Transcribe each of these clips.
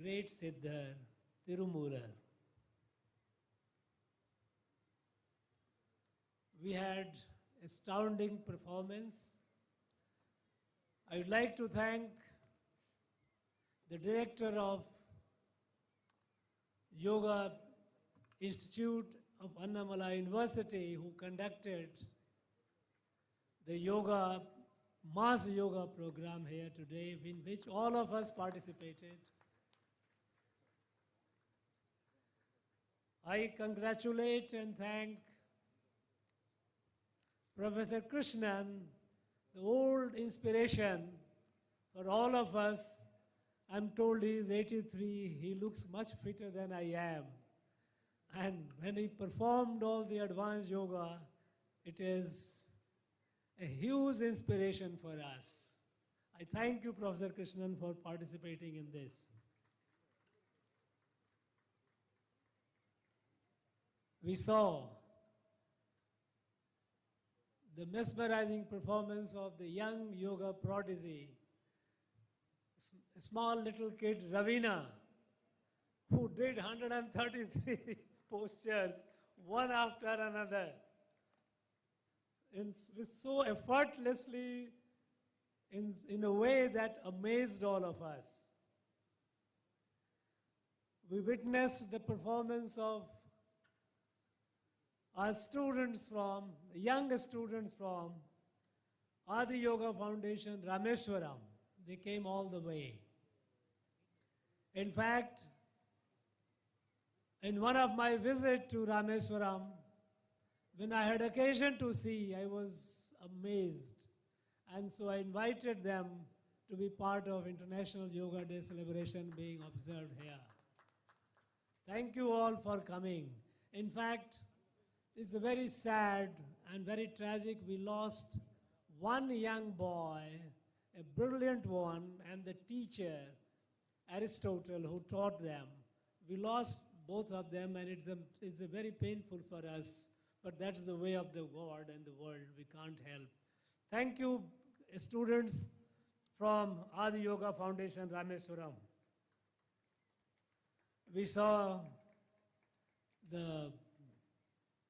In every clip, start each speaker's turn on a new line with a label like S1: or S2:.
S1: great Siddhar, Tirumular. We had astounding performance. I would like to thank the director of Yoga Institute of Annamala University who conducted the mass yoga program here today, in which all of us participated. I congratulate and thank Professor Krishnan, the old inspiration for all of us. I'm told he is 83, he looks much fitter than I am. And when he performed all the advanced yoga, it is a huge inspiration for us. I thank you, Professor Krishnan, for participating in this. We saw the mesmerizing performance of the young yoga prodigy, a small little kid, Ravina, who did 133 postures, one after another, and so effortlessly, in a way that amazed all of us. We witnessed the performance of our students young students from Adi Yoga Foundation, Rameswaram. They came all the way. In fact, in one of my visits to Rameswaram, when I had occasion to see, I was amazed. And so I invited them to be part of International Yoga Day celebration being observed here. Thank you all for coming. In fact, it's very sad and very tragic. We lost one young boy, a brilliant one, and the teacher, Aristotle, who taught them. We lost both of them, and it's a very painful for us, but that's the way of the God and the world. We can't help. Thank you, students from Adi Yoga Foundation, Rameswaram. We saw the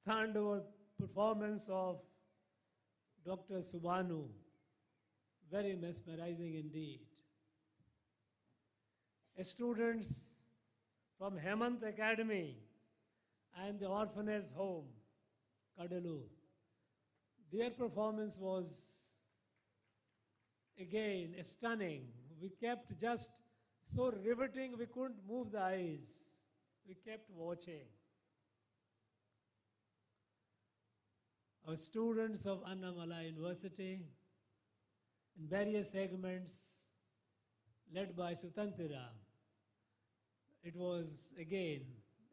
S1: Thandava performance of Dr. Subhanu, very mesmerizing indeed. Students from Hemant Academy and the orphanage home, Kadalu, their performance was again stunning. We kept just so riveting, we couldn't move the eyes. We kept watching. Our students of Annamala University in various segments led by Sutantira. It was again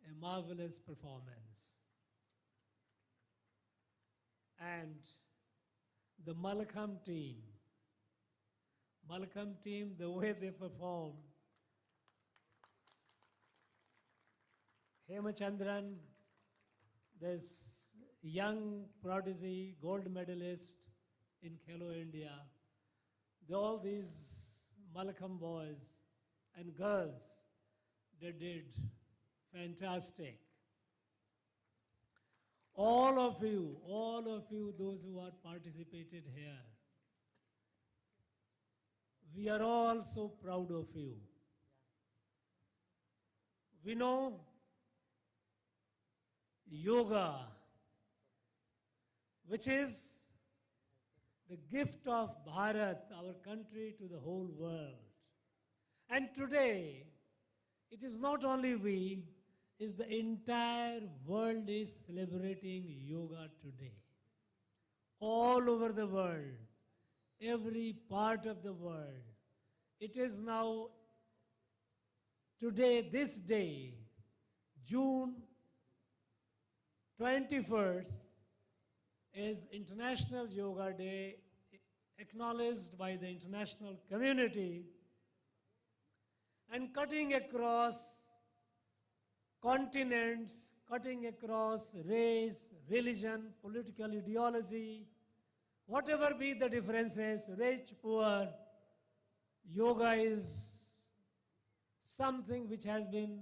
S1: a marvelous performance. And the Malakam team, the way they performed, Hemachandran, this young prodigy, gold medalist in Khelo India, all these Malakam boys and girls, they did fantastic. All of you, those who are participated here, we are all so proud of you. We know yoga, which is the gift of Bharat, our country, to the whole world. And today, it is not only we, it's the entire world is celebrating yoga today. All over the world, every part of the world. It is now, today, this day, June 21st, is International Yoga Day, acknowledged by the international community, and cutting across continents, cutting across race, religion, political ideology, whatever be the differences, rich, poor, yoga is something which has been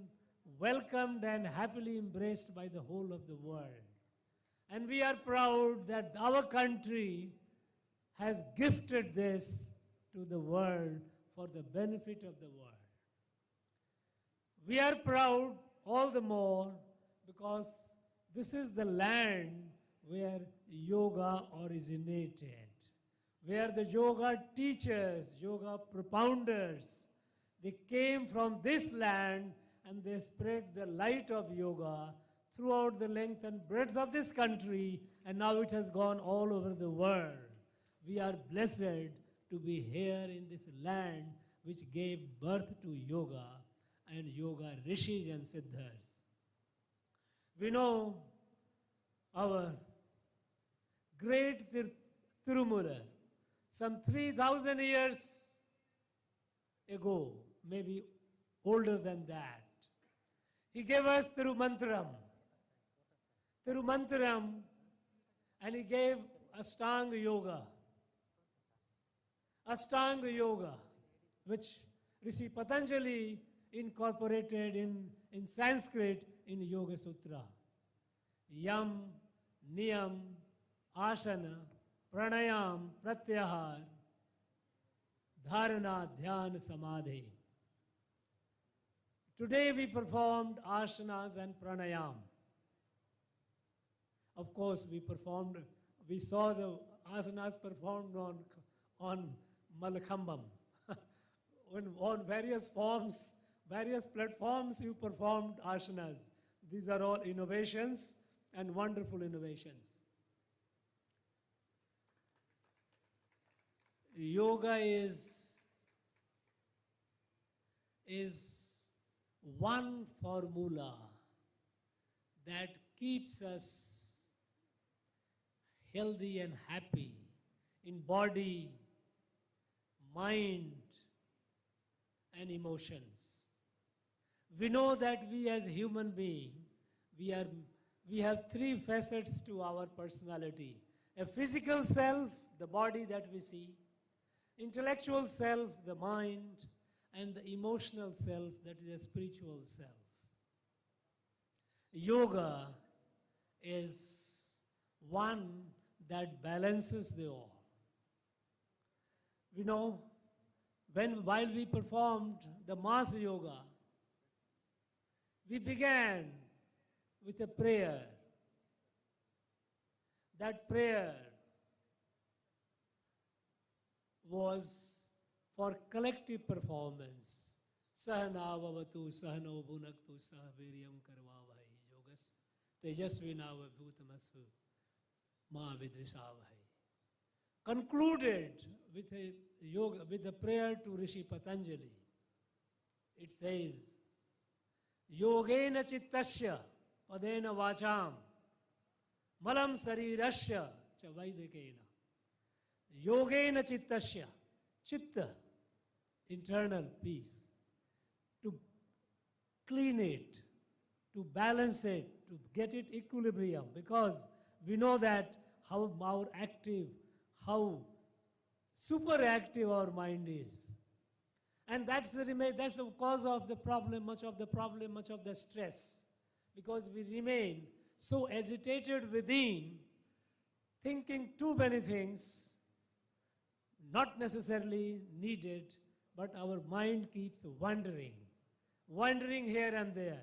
S1: welcomed and happily embraced by the whole of the world. And we are proud that our country has gifted this to the world for the benefit of the world. We are proud all the more because this is the land where yoga originated, where the yoga teachers, yoga propounders, they came from this land and they spread the light of yoga throughout the length and breadth of this country, and now it has gone all over the world. We are blessed to be here in this land which gave birth to yoga and yoga rishis and siddhas. We know our great Tirumula, some 3,000 years ago, maybe older than that, he gave us Tirumantaram, and he gave Ashtanga Yoga, which Rishi Patanjali incorporated in Sanskrit in Yoga Sutra. Yam, Niyam, Asana, Pranayam, Pratyahar, Dharana, Dhyana, Samadhi. Today we performed asanas and pranayam. Of course, we saw the asanas performed on Malakhambam. On various forms, various platforms you performed asanas. These are all innovations and wonderful innovations. Yoga is one formula that keeps us healthy and happy in body, mind, and emotions. We know that we as human beings, we have three facets to our personality. A physical self, the body that we see, intellectual self, the mind, and the emotional self, that is a spiritual self. Yoga is one that balances the all. We know while we performed the mass yoga, we began with a prayer. That prayer was for collective performance. Sahana vavatu sahano bhunaktu sahaviryam karvavai yogas tejasvina bhutamasvu ma vidvisavai. Concluded with a prayer to Rishi Patanjali. It says, Yogena chittasya padena vacham malam sarirasya cha vaidikena. Yogena chittasya, chitta, internal peace, to clean it, to balance it, to get it equilibrium, because we know that how super active our mind is. And that's the cause of the problem, much of the stress, because we remain so agitated within, thinking too many things, not necessarily needed, but our mind keeps wandering here and there.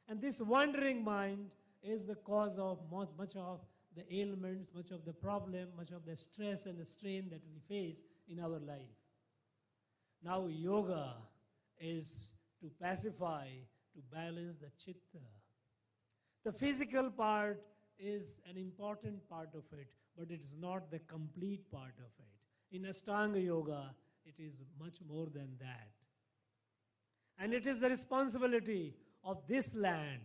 S1: And this wandering mind is the cause of much of the ailments, much of the problem, much of the stress and the strain that we face in our life. Now yoga is to pacify, to balance the chitta. The physical part is an important part of it, but it is not the complete part of it. In Ashtanga Yoga, it is much more than that. And it is the responsibility of this land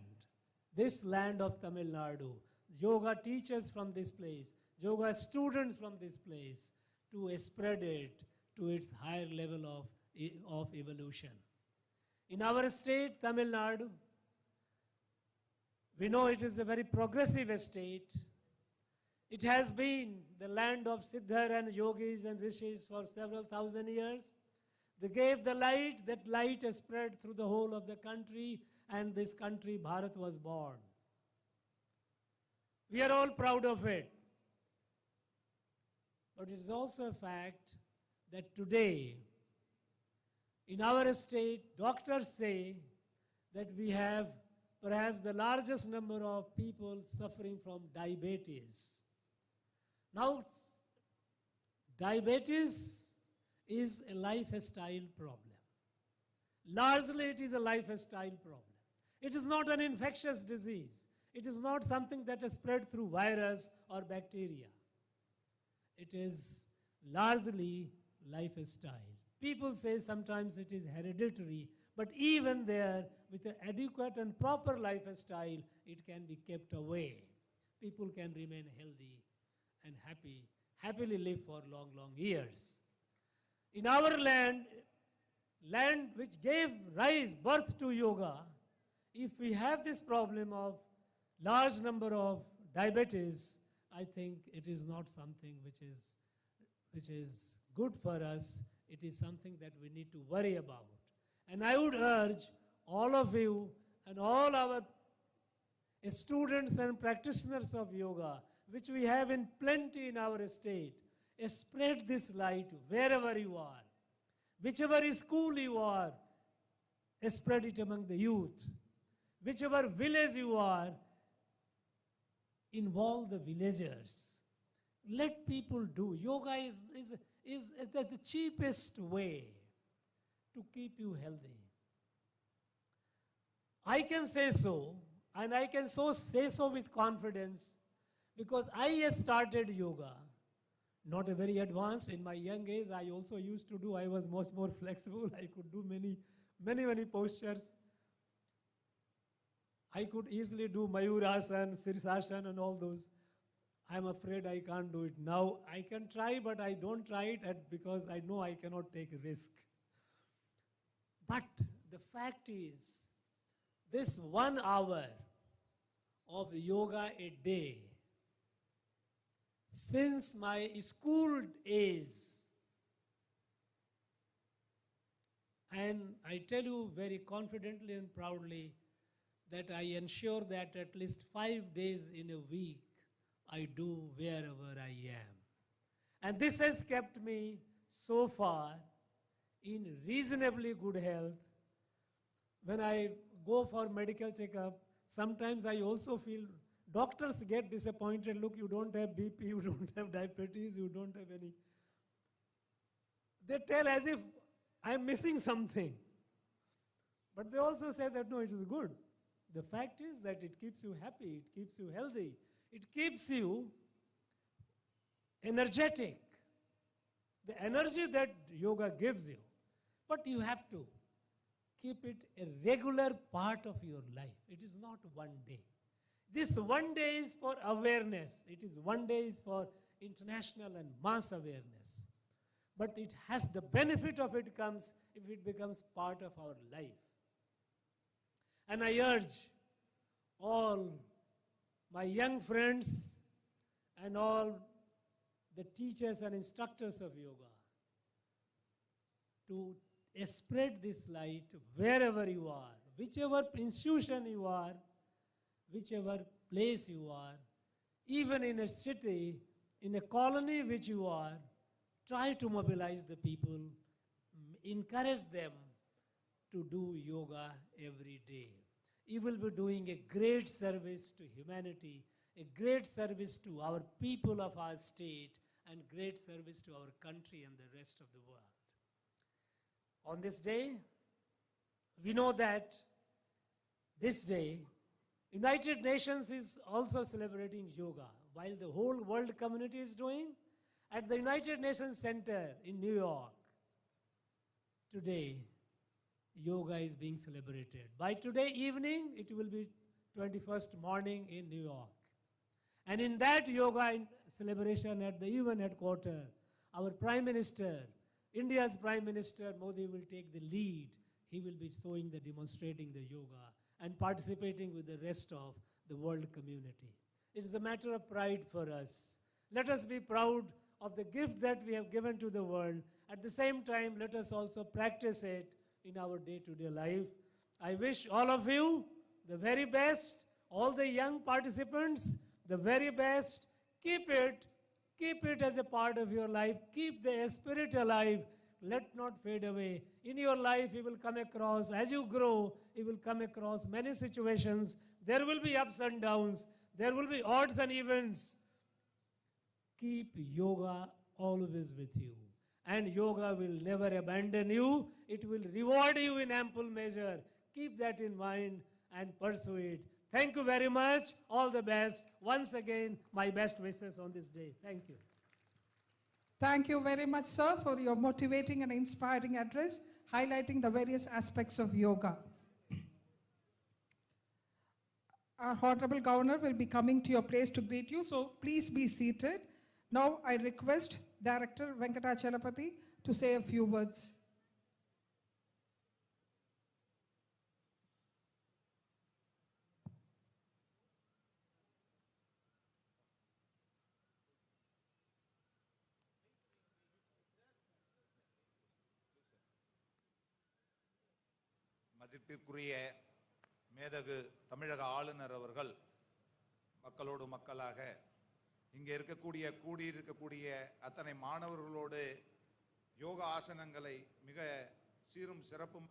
S1: of Tamil Nadu, yoga teachers from this place, yoga students from this place, to spread it to its higher level of evolution. In our state, Tamil Nadu, we know it is a very progressive state. It has been the land of Siddhar and yogis and rishis for several thousand years. They gave the light, that light has spread through the whole of the country, and this country, Bharat, was born. We are all proud of it. But it is also a fact that today, in our state, doctors say that we have perhaps the largest number of people suffering from diabetes. Now, diabetes is a lifestyle problem. Largely, it is a lifestyle problem. It is not an infectious disease. It is not something that is spread through virus or bacteria. It is largely lifestyle. People say sometimes it is hereditary, but even there, with an adequate and proper lifestyle, it can be kept away. People can remain healthy and happily live for long, long years. In our land which gave birth to yoga, if we have this problem of large number of diabetes, I think it is not something which is good for us. It is something that we need to worry about. And I would urge all of you and all our students and practitioners of yoga, which we have in plenty in our state, spread this light wherever you are. Whichever school you are, spread it among the youth. Whichever village you are, involve the villagers. Let people do. Yoga is the cheapest way to keep you healthy. I can say so, and I can say so with confidence, because I started yoga, not a very advanced. In my young age, I also used to do, I was much more flexible. I could do many postures. I could easily do Mayurasana, Sirsasana and all those. I'm afraid I can't do it now. I can try, but I don't try it because I know I cannot take a risk. But the fact is, this 1 hour of yoga a day, since my school age, and I tell you very confidently and proudly that I ensure that at least 5 days in a week I do wherever I am. And this has kept me so far in reasonably good health. When I go for medical checkup, sometimes I also feel doctors get disappointed. Look, you don't have BP, you don't have diabetes, you don't have any. They tell as if I'm missing something. But they also say that no, it is good. The fact is that it keeps you happy, it keeps you healthy, it keeps you energetic. The energy that yoga gives you. But you have to keep it a regular part of your life. It is not one day. This one day is for awareness. It is one day is for international and mass awareness. But it has the benefit of it comes if it becomes part of our life. And I urge all my young friends and all the teachers and instructors of yoga to spread this light wherever you are, whichever institution you are, whichever place you are, even in a city, in a colony which you are, try to mobilize the people, encourage them to do yoga every day. You will be doing a great service to humanity, a great service to our people of our state, and great service to our country and the rest of the world. On this day, we know that this day, United Nations is also celebrating yoga. While the whole world community is doing, at the United Nations Center in New York, today, yoga is being celebrated. By today evening, it will be 21st morning in New York. And in that yoga celebration at the UN headquarters, our Prime Minister, India's Prime Minister Modi will take the lead. He will be demonstrating the yoga and participating with the rest of the world community. It is a matter of pride for us. Let us be proud of the gift that we have given to the world At the same time, let us also practice it in our day-to-day life. I wish all of you the very best, all the young participants, the very best. Keep it as a part of your life. Keep the spirit alive. Let not fade away. In your life, you will come across, as you grow, you will come across many situations. There will be ups and downs. There will be odds and events. Keep yoga always with you. And yoga will never abandon you. It will reward you in ample measure. Keep that in mind and pursue it. Thank you very much. All the best. Once again, my best wishes on this day. Thank you.
S2: Thank you very much, sir, for your motivating and inspiring address, highlighting the various aspects of yoga. Our Honorable Governor will be coming to your place to greet you, so please be seated. Now I request Director Venkatachalapati to say a few words.
S3: மதிப்பிற்குரிய மேதகு தமிழக ஆளுநர் அவர்கள் மக்களோடு மக்களாக இங்கே கூடியிருக்கக்கூடிய அத்தனை மாணவர்களோடு யோகா ஆசனங்களை மிக சீரும் சிறப்பும்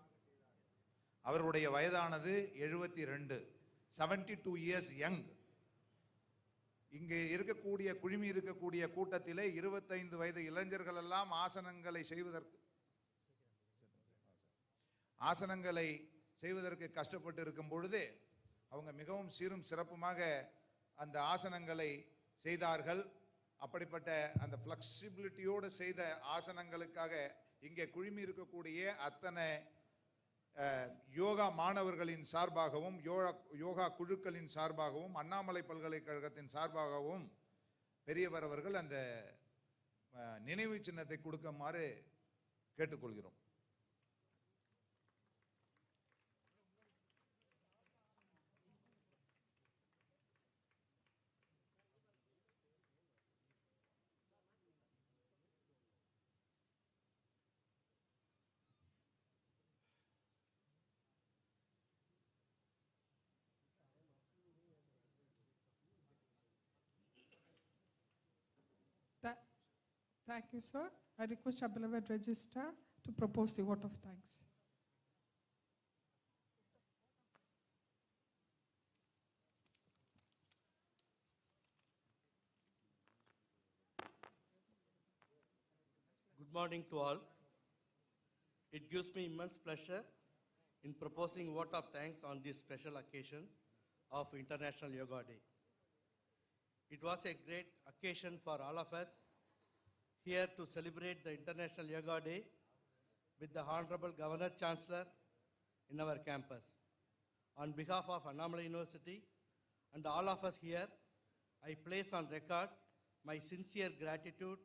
S3: அவருடைய வயதானது 72 இயர்ஸ் யங். இங்கே குழுமி இருக்கக்கூடிய கூட்டத்திலே 25 வயது இளைஞர்கள் எல்லாம் ஆசனங்களை செய்வதற்கு கஷ்டப்பட்டு இருக்கும் பொழுது அவங்க மிகவும் சீரும் சிறப்புமாக அந்த ஆசனங்களை செய்தார்கள். அப்படிப்பட்ட அந்த ஃப்ளெக்சிபிலிட்டியோடு செய்த ஆசனங்களுக்காக இங்கே குழுமி இருக்கக்கூடிய அத்தனை யோகா மாணவர்களின் சார்பாகவும் யோகா குழுக்களின் சார்பாகவும் அண்ணாமலை பல்கலைக்கழகத்தின் சார்பாகவும் பெரியவர் அவர்கள் அந்த நினைவு சின்னத்தை கொடுக்குமாறு கேட்டுக்கொள்கிறோம்.
S2: Thank you, sir. I request our beloved registrar to propose the vote of thanks.
S4: Good morning to all. It gives me immense pleasure in proposing vote of thanks on this special occasion of International Yoga Day. It was a great occasion for all of us here to celebrate the International Yoga Day with the Honorable Governor Chancellor in our campus. On behalf of Annamalai University and all of us here, I place on record my sincere gratitude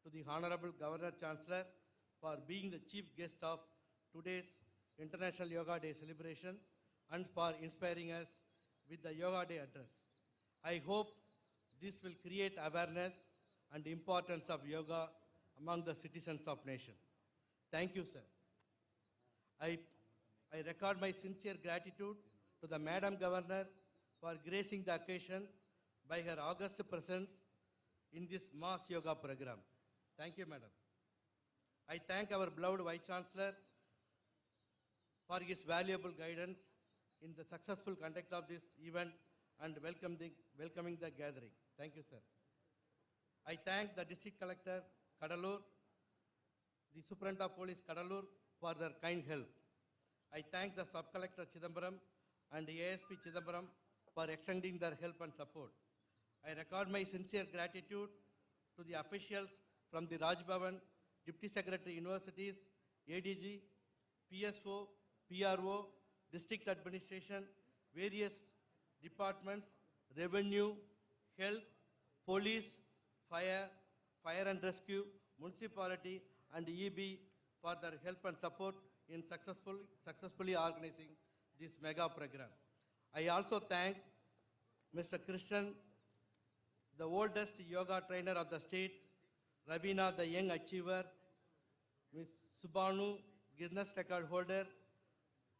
S4: to the Honorable Governor Chancellor for being the chief guest of today's International Yoga Day celebration and for inspiring us with the Yoga Day address. I hope this will create awareness and importance of yoga among the citizens of nation. Thank you, sir. I record my sincere gratitude to the Madam Governor for gracing the occasion by her august presence in this mass yoga program. Thank you, Madam. I thank our beloved Vice Chancellor for his valuable guidance in the successful conduct of this event and welcoming the gathering. Thank you, sir. I thank the District Collector, Kadalur, the Superintendent of Police, Kadalur, for their kind help. I thank the Sub-Collector, Chidambaram, and the ASP, Chidambaram, for extending their help and support. I record my sincere gratitude to the officials from the Raj Bhavan, Deputy Secretary Universities, ADG, PSO, PRO, District Administration, various departments, Revenue, Health, Police, Fire and Rescue, Municipality, and EB for their help and support in successfully organizing this mega program. I also thank Mr. Krishnan, the oldest yoga trainer of the state, Ravina, the young achiever, Ms. Subhanu, Guinness record holder,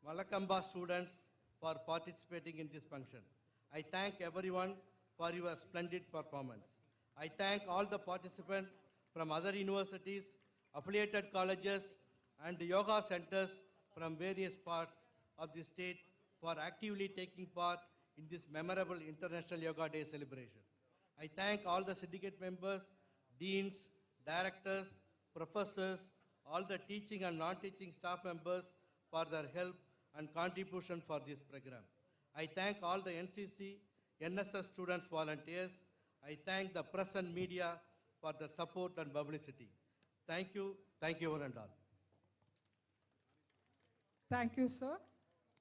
S4: Malakamba students for participating in this function. I thank everyone for your splendid performance. I thank all the participants from other universities, affiliated colleges, and yoga centers from various parts of the state for actively taking part in this memorable International Yoga Day celebration. I thank all the syndicate members, deans, directors, professors, all the teaching and non-teaching staff members for their help and contribution for this program. I thank all the NCC, NSS students, volunteers. I thank the press and media for their support and publicity. Thank you one and all.
S2: Thank you, sir.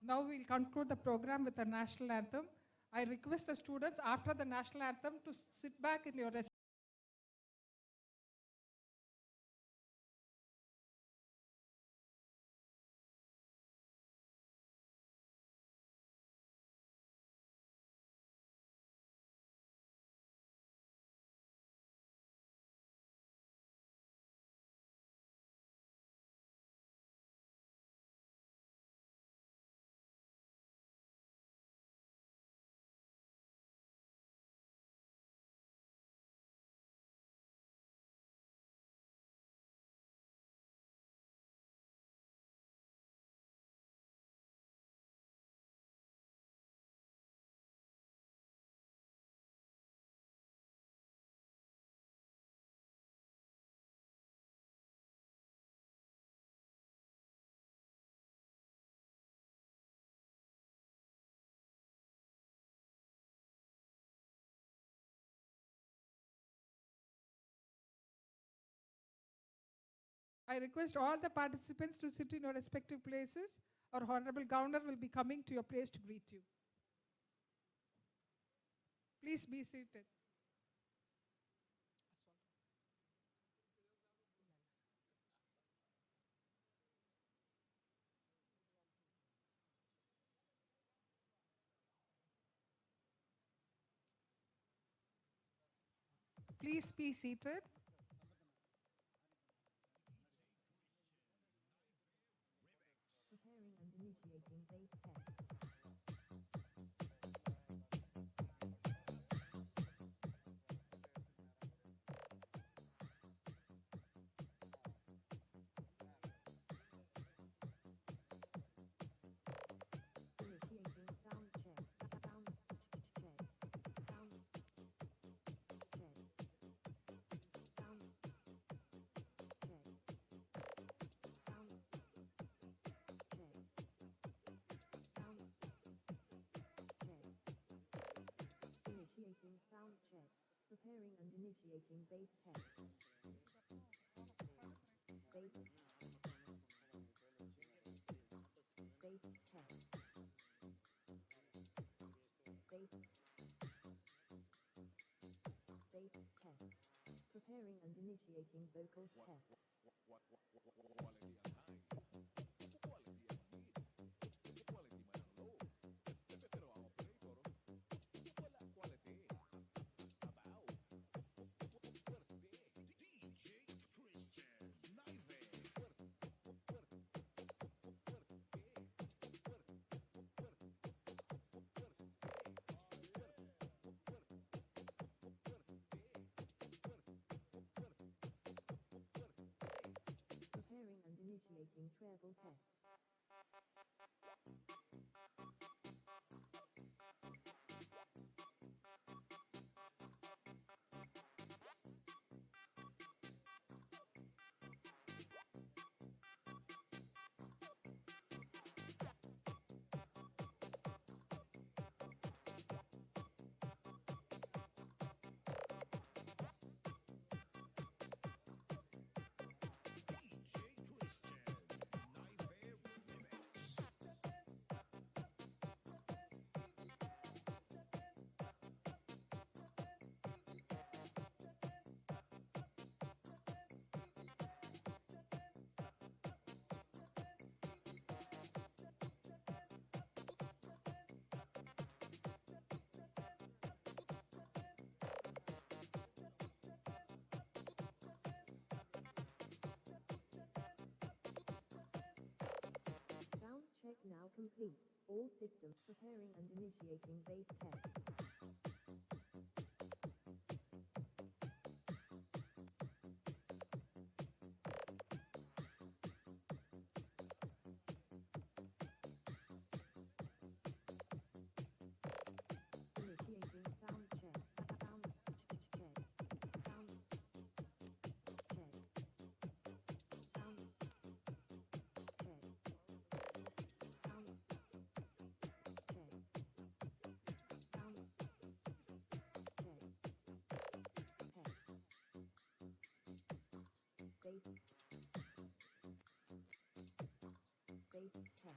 S2: Now we'll conclude the program with the national anthem. I request the students after the national anthem to sit back in your I request all the participants to sit in your respective places. Our Honorable Governor will be coming to your place to greet you. Please be seated. Please be seated.
S5: Preparing and initiating base test. Initiating sound check. Sound check. Sound check. Sound check. Sound check. Sound check. Initiating sound check. Preparing and initiating base test. Base test. Base test. Preparing and initiating vocals test. Preparing complete. All systems preparing and initiating base test. Initiating sound check. Sound check. Sound check. Sound check. Sound check. Sound check. Test. Base. Base test. Base. Base test.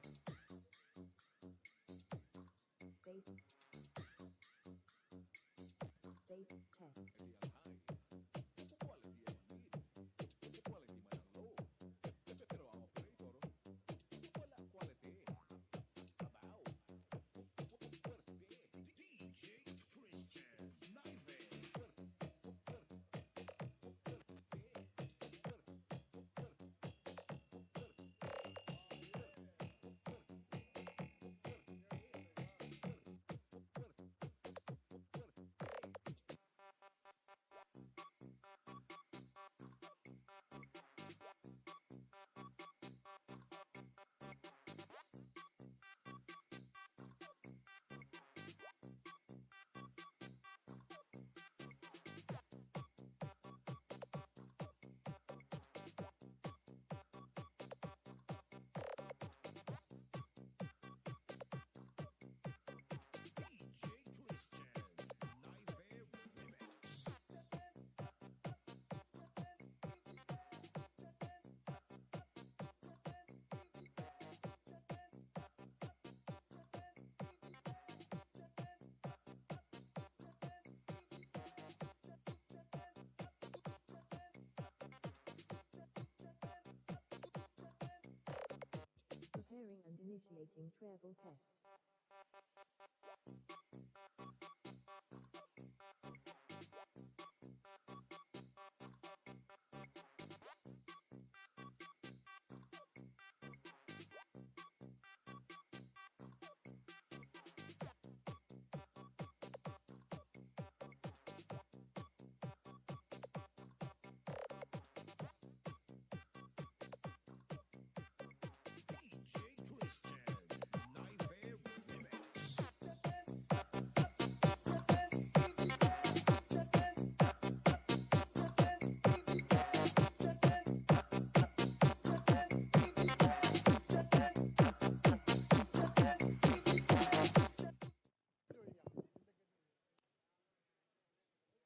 S5: Preparing and initiating travel test.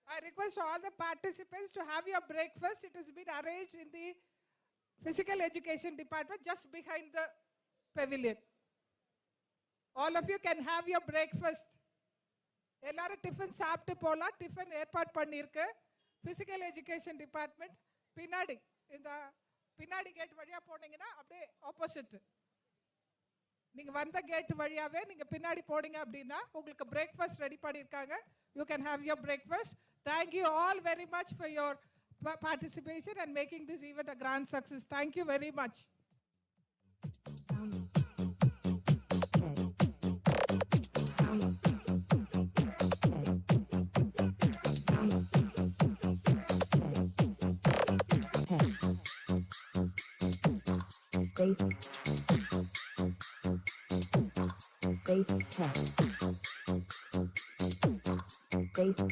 S2: I request all the participants to have your breakfast. It has been arranged in the physical education department just behind the pavilion. All of you can have your breakfast. எல்லாரும் tiffin சாப்பிட்டு போலாம். Tiffin ஏற்பாடு பண்ணியிருக்கு physical education department. பின்னாடி இந்த பின்னாடி gate வழியா போனீங்கன்னா அப்படியே ஆப்போசிட். நீங்க வந்த கேட் வழியாவே நீங்க பின்னாடி போனீங்க அப்படின்னா உங்களுக்கு பிரேக்ஃபாஸ்ட் ரெடி பண்ணிருக்காங்க. You can have your breakfast. Thank you all very much for your participation and making this event a grand success. Thank you very much.
S5: Base test. Base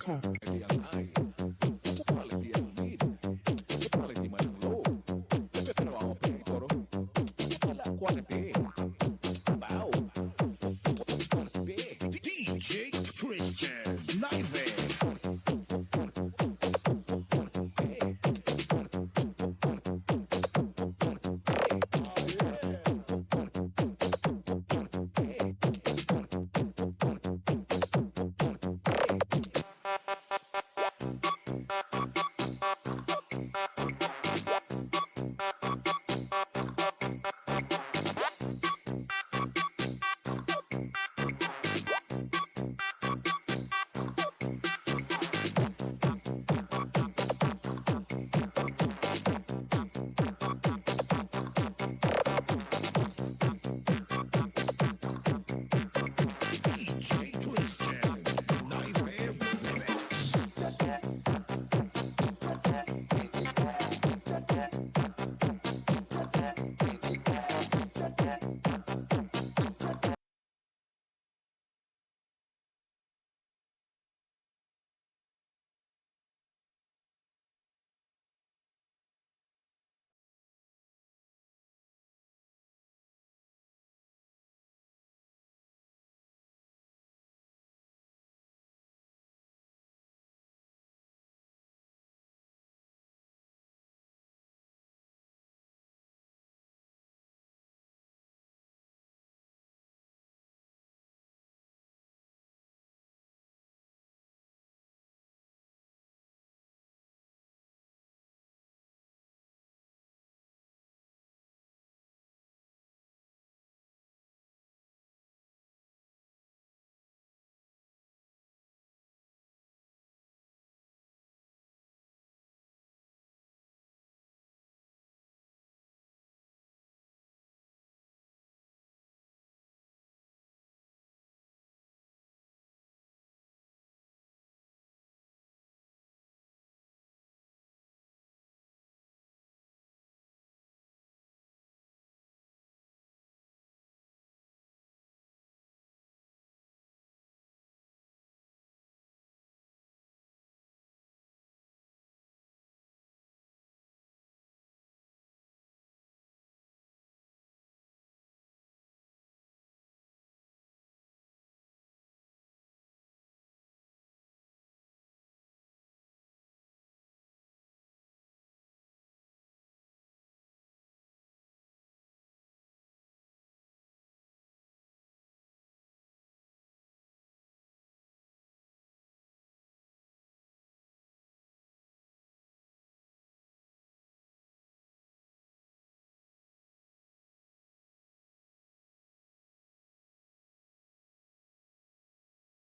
S5: test.